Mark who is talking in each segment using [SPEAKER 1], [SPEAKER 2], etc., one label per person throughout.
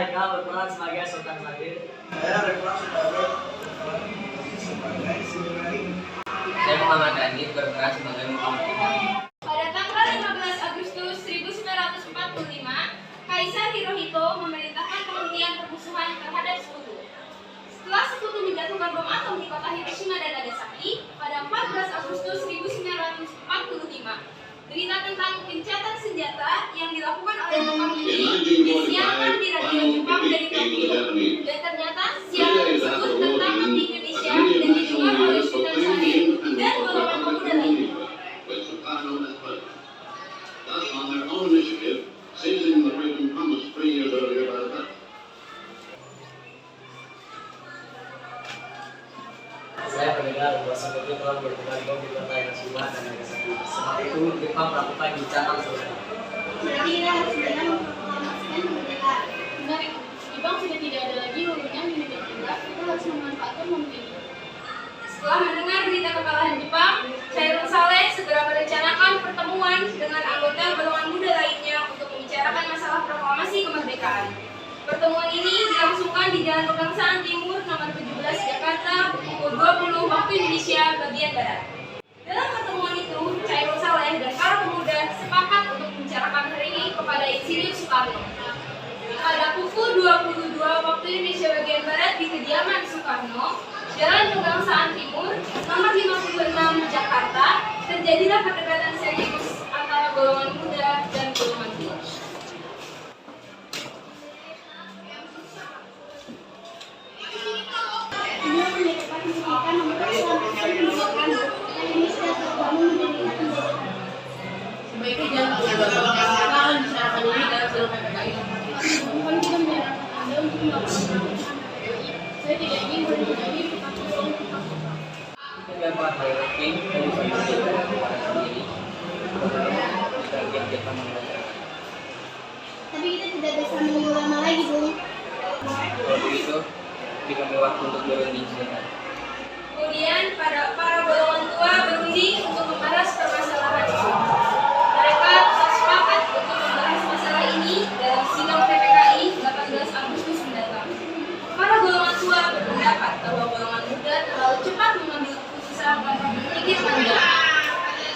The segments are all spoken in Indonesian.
[SPEAKER 1] Haikal berperan sebagai Sultan Sadir.
[SPEAKER 2] Saya berperan sebagai
[SPEAKER 3] Saya Muhammad Danit berperan sebagai Muhammad Iqbal.
[SPEAKER 4] Pada tanggal 15 Agustus 1945, Kaisar Hirohito memerintahkan penghentian permusuhan terhadap sekutu. Setelah sekutu menjatuhkan bom atom di kota Hiroshima dan Nagasaki pada 14 Agustus 1945, berita tentang gencatan senjata yang dilakukan oleh Jepang ini disiarkan di radio Jepang dari Tokyo. Dan ternyata siaran tersebut tentang api Indonesia dan didengar oleh Sultan Syahrir dan golongan pemuda lainnya.
[SPEAKER 5] Thus, on their own initiative, seizing the freedom promised 3 years earlier by the Dutch.
[SPEAKER 1] Saya mendengar bahwa sekutu telah berpegang bom di kota Hiroshima dan Nagasaki. Sebab itu, Jepang melakukan gencatan senjata.
[SPEAKER 4] Berarti kita harus segera memproklamasikan kemerdekaan. Benar itu. Jepang sudah tidak ada lagi wewenang di negeri kita. Kita harus memanfaatkan momen ini. Setelah mendengar berita kekalahan Jepang, Chairul Saleh segera merencanakan pertemuan dengan anggota golongan muda lainnya untuk membicarakan masalah proklamasi kemerdekaan. Pertemuan ini dilangsungkan di Jalan Pegangsaan Timur nomor 17 Jakarta pukul 20 waktu Indonesia bagian Barat. Dalam pertemuan itu, Chairul Saleh dan para pemuda sepakat untuk membicarakan hal ini kepada Insinyur Soekarno. Pada pukul 22 waktu Indonesia bagian Barat di kediaman Soekarno, Jalan Pegangsaan Timur nomor 56 Jakarta, terjadilah perdebatan serius antara golongan muda dan golongan tua.
[SPEAKER 6] Sebaiknya jangan akan diserahkan diri dalam sidang PPKI.
[SPEAKER 4] Mohon kita menyarankan Anda untuk melakukan saya tidak ingin berjadi ketakutan.
[SPEAKER 3] Terdapat hal penting dan disampaikan kepada sendiri bagian Jepang mengajar.
[SPEAKER 4] Tapi kita tidak bisa menunggu lama lagi, Bung.
[SPEAKER 3] Kalau begitu, diberi waktu untuk berunding sebentar.
[SPEAKER 4] Kemudian para golongan tua berunding untuk membahas permasalahan itu. Mereka sepakat untuk membahas masalah ini dalam sidang PPKI 18 Agustus mendatang. Para golongan tua berpendapat bahwa golongan muda terlalu cepat mengambil keputusan tanpa berpikir panjang.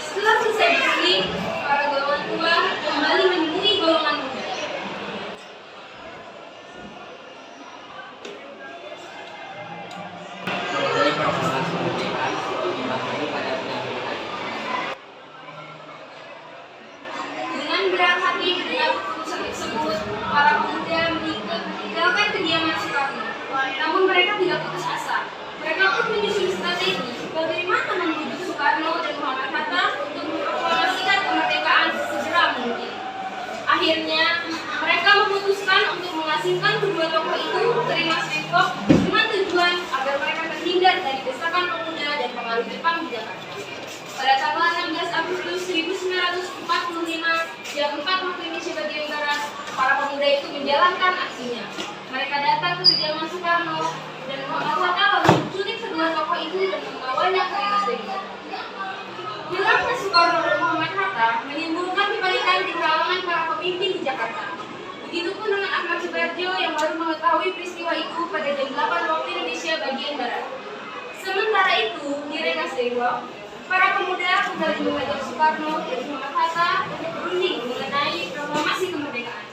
[SPEAKER 4] Setelah selesai berunding, para golongan tua kembali menemui golongan muda.
[SPEAKER 3] Mengenai proklamasi kemerdekaan, dimaknai pada penyampaian.
[SPEAKER 4] Dengan berat hati mendengar keputusan tersebut, para pemuda meninggalkan kediaman Soekarno. Namun mereka tidak putus asa. Mereka pun menyusun strategi bagaimana membujuk Soekarno dan Muhammad Hatta untuk memproklamasikan kemerdekaan sesegera mungkin. Akhirnya, mereka memutuskan untuk mengasingkan kedua tokoh itu ke Rengas Dengklok dengan tujuan agar mereka terhindar dari desakan pemuda dan pengaruh Jepang di Jakarta. Pada tanggal 16 Agustus 1945, jam 4 waktu Indonesia bagian Barat, para pemuda itu menjalankan aksinya. Mereka datang ke kediaman Soekarno dan Muhammad Hatta lalu menculik kedua tokoh itu dan membawanya ke Rengas Dengklok. Hilangnya Soekarno dan Muhammad Hatta menimbulkan kepanikan di kalangan para pemimpin di Jakarta. Begitupun dengan Ahmad Subarjo yang baru mengetahui peristiwa itu pada jam 8 waktu Indonesia bagian Barat. Sementara itu, di Rengas Dengklok, para pemuda kembali mengajak Soekarno dan Muhammad Hatta untuk berunding mengenai proklamasi kemerdekaan.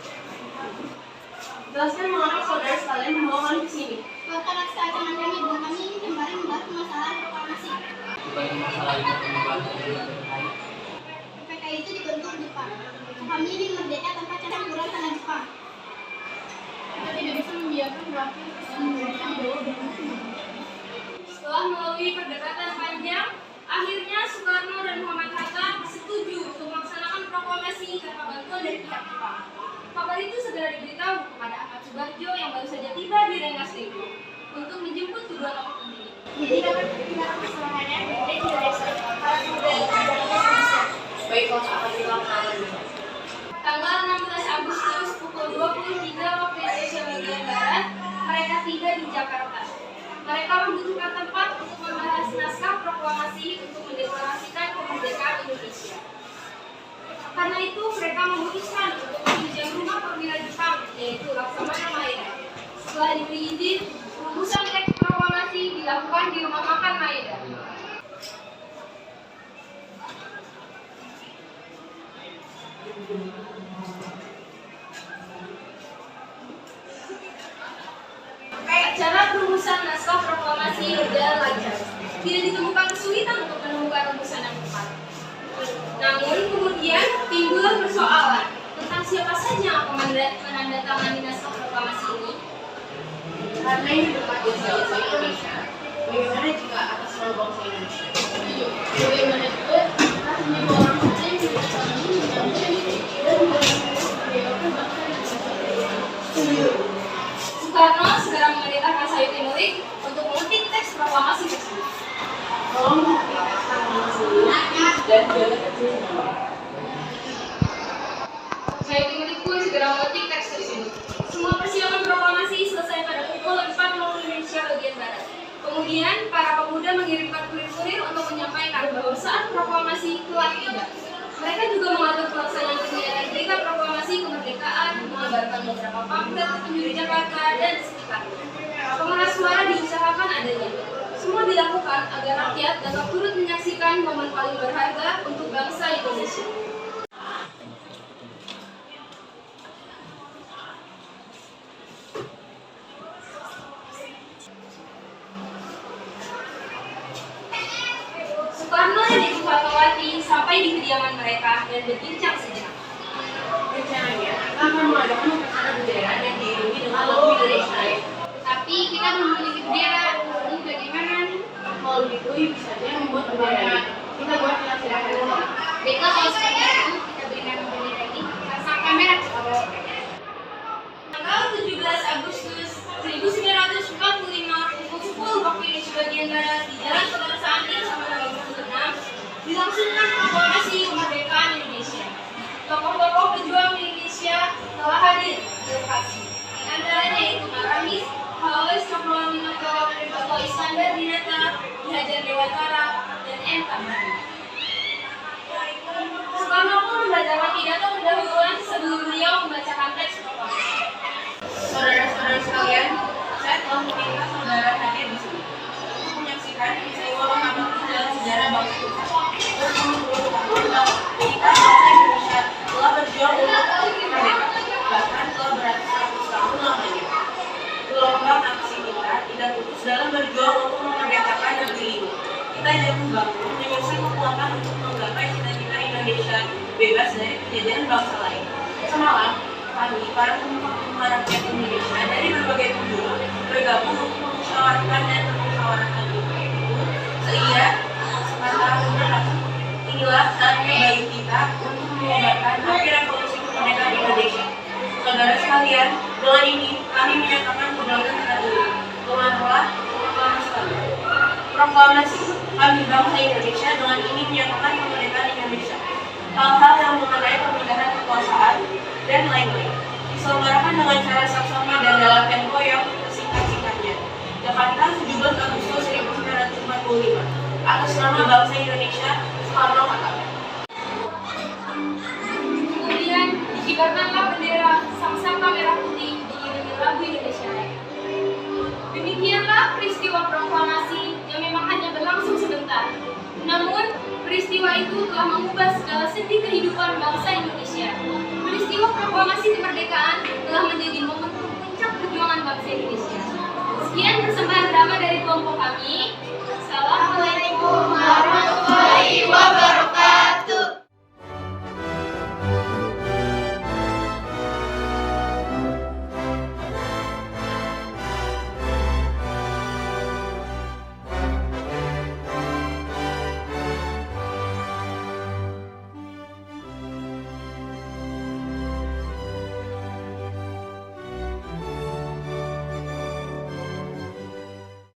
[SPEAKER 6] Jelaskan mengapa saudara sekalian membawa kami ke sini.
[SPEAKER 4] Karena keadaan kami bahwa kami ingin kembali membahas masalah proklamasi.
[SPEAKER 3] Bukan masalah ini pembuatan yang terkait.
[SPEAKER 4] PPKI itu dibentuk Jepang. Kami ingin merdeka tanpa campuran tanah Jepang. Kita tidak bisa membiarkan rakyat yang menggunakan bawah bermusuh. Setelah melalui perdebatan panjang, akhirnya Soekarno dan Muhammad Hatta setuju untuk melaksanakan proklamasi tanpa bantuan dari pihak Jepang. Kabar itu segera diberitahu kepada Ahmad Subarjo yang baru saja tiba di Rengas Dengklok untuk menjemput kedua tokoh ini. Jadi dapat perkirakan kesalahannya dan tidak bisa para pemuda itu adalah bisa.
[SPEAKER 6] Baiklah, akan kita lakukan.
[SPEAKER 4] Tanggal 16 Agustus pukul 23 waktu Indonesia bagian Barat, mereka tiba di Jakarta. Mereka membutuhkan tempat untuk membahas naskah proklamasi untuk mendeklarasikan kemerdekaan Indonesia. Karena itu, mereka memutuskan untuk meminjam rumah perwira Jepang, yaitu Laksamana Maeda. Setelah diberi izin, rumusan teks proklamasi dilakukan di rumah makan Maeda. Acara perumusan naskah proklamasi berjalan lancar. Tidak ditemukan kesulitan untuk menemukan rumusan yang tepat. Namun kemudian timbul persoalan tentang siapa saja yang akan menandatangani naskah proklamasi ini.
[SPEAKER 6] Karena ini berpakai bangsa Indonesia, bagaimana jika atas nama bangsa Indonesia? Bagaimana juga kita menjadi orang saja yang tidak saling menyampaikan dan menjaga bangsa Indonesia.
[SPEAKER 4] Soekarno segera memerintahkan Sayuti Nurik untuk mengetik teks proklamasi tersebut.
[SPEAKER 6] Tolong dikatakan langsung dan jaga kecil.
[SPEAKER 4] Sayuti Nurik pun segera mengetik teks tersebut. Semua persiapan proklamasi selesai pada pukul 4.00 Indonesia bagian Barat. Kemudian, para pemuda mengirimkan kurir-kurir untuk menyampaikan bahwa saat proklamasi telah tiba. Mereka juga mengatur pelaksanaan kegiatan berita proklamasi kemerdekaan, menyebarkan beberapa pamflet ke penjuru Jakarta dan sekitarnya. Pengeras suara diusahakan adanya. Semua dilakukan agar rakyat dapat turut menyaksikan momen paling berharga untuk bangsa Indonesia. Soekarno dan Ibu Fatmawati sampai di kediaman mereka dan berbincang sejenak.
[SPEAKER 6] Rencananya akan mengadakan upacara bendera dan diiringi dengan lagu Indonesia.
[SPEAKER 4] Tapi kita belum memiliki bendera. Ini bagaimana?
[SPEAKER 6] Kalau begitu, ibu saja yang membuat bendera. Kita buat silahkan dulu.
[SPEAKER 4] Baiklah, kalau seperti itu, kita berikan bendera ini ke sang kamera. Tanggal 17 Agustus 1945, pukul 10 waktu Indonesia bagian Barat, di Jalan Kebangsaan di Samara 26, dilangsungkan proklamasi kemerdekaan Indonesia. Tokoh-tokoh pejuang Indonesia telah hadir di lokasi. Di antaranya yaitu Maramis, Halois Cokroaminoto, Bapak Iskandar Dinata, Ki Hajar Dewantara, dan M. Tamrin. Soekarno pun membacakan pidato pendahuluan sebelum beliau membacakan teks proklamasi.
[SPEAKER 6] Saudara-saudara sekalian, saya telah meminta saudara hadir di sini untuk menyaksikan peristiwa pengambilan dalam sejarah bangsa kita. Berpuluh-puluh tahun kita bangsa Indonesia telah berjuang untuk merdeka, bahkan telah beratus-ratus tahun lamanya. Gelombang aksi kita tidak putus dalam berjuang untuk memerdekakan negeri ini. Kita jatuh bangun menyusun kekuatan untuk menggapai cita-cita Indonesia bebas dari penjajahan bangsa lain. Semalam, kami, para pemuka rakyat Indonesia dari berbagai penjuru, bergabung untuk memusyawarahkan dan memusyawarahkan itu. Sehingga kesempatan berlaku. Inilah saatnya bagi kita untuk mengobarkan akhir revolusi kemerdekaan Indonesia. Saudara sekalian, dengan ini kami menyatakan kedaulatan kita dulu. Dengarlah proklamasi kami. Proklamasi kami bangsa Indonesia dengan ini menyatakan kemerdekaan Indonesia. Hal-hal yang mengenai pemindahan kekuasaan dan lain-lain diselenggarakan dengan cara saksama dan dalam tempo yang sesingkat-singkatnya. Jakarta, 17 Agustus 1945. Atas nama bangsa Indonesia, Soekarno Hatta.
[SPEAKER 4] Kemudian dikibarkanlah bendera sang-saka merah putih diiringi lagu Indonesia Raya. Demikianlah peristiwa proklamasi yang memang hanya berlangsung sebentar. Namun, peristiwa itu telah mengubah segala sendi kehidupan bangsa Indonesia. Peristiwa proklamasi kemerdekaan telah menjadi momentum puncak perjuangan bangsa Indonesia. Sekian persembahan drama dari kelompok kami.